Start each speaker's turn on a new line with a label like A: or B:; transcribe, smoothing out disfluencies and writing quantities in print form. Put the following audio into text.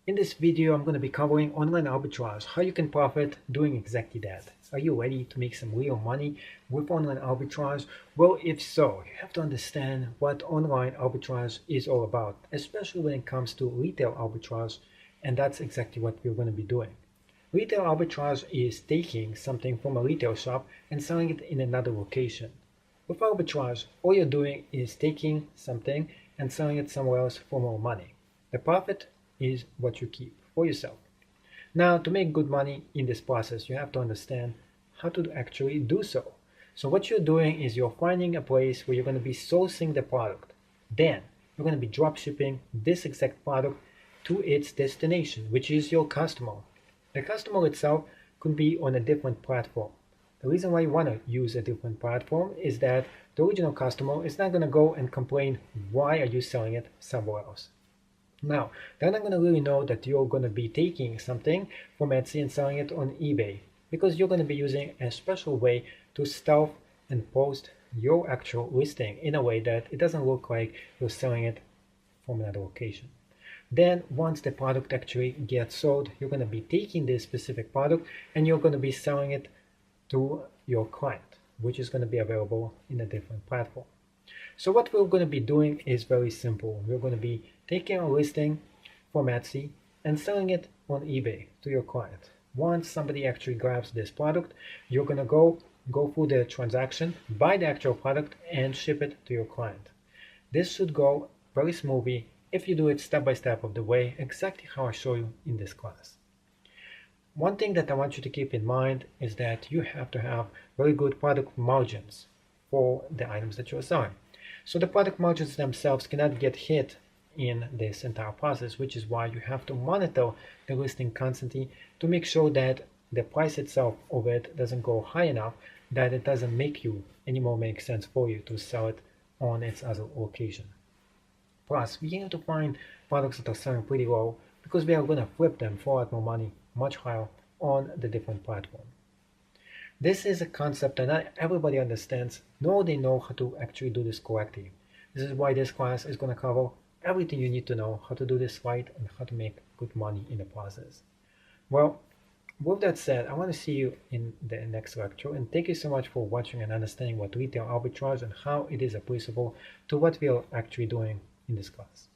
A: In this video, I'm going to be covering online arbitrage, how you can profit doing exactly that. Are you ready to make some real money with online arbitrage? Well, if so, you have to understand what online arbitrage is all about, especially when it comes to retail arbitrage, and that's exactly what we're going to be doing. Retail arbitrage is taking something from a retail shop and selling it in another location. With arbitrage, all you're doing is taking something and selling it somewhere else for more money. The profit is what you keep for yourself. Now, to make good money in this process, you have to understand how to actually do so. So what you're doing is you're finding a place where you're going to be sourcing the product. Then you're going to be drop shipping this exact product to its destination, which is your customer. The customer itself could be on a different platform. The reason why you want to use a different platform is that the original customer is not going to go and complain, why are you selling it somewhere else? Now, they're not going to really know that you're going to be taking something from Etsy and selling it on eBay, because you're going to be using a special way to stealth and post your actual listing in a way that it doesn't look like you're selling it from another location. Then once the product actually gets sold, you're going to be taking this specific product and you're going to be selling it to your client, which is going to be available in a different platform. So what we're going to be doing is very simple. We're going to be taking a listing from Etsy and selling it on eBay to your client. Once somebody actually grabs this product, you're going to go through the transaction, buy the actual product, and ship it to your client. This should go very smoothly if you do it step by step of the way, exactly how I show you in this class. One thing that I want you to keep in mind is that you have to have very good product margins for the items that you're selling. So the product margins themselves cannot get hit in this entire process, which is why you have to monitor the listing constantly to make sure that the price itself of it doesn't go high enough that it doesn't anymore make sense for you to sell it on its other location. Plus, we have to find products that are selling pretty low because we are going to flip them for a lot more money, much higher on the different platform. This is a concept that not everybody understands, nor they know how to actually do this correctly. This is why this class is going to cover everything you need to know how to do this right and how to make good money in the process. Well, with that said, I want to see you in the next lecture, and thank you so much for watching and understanding what retail arbitrage and how it is applicable to what we are actually doing in this class.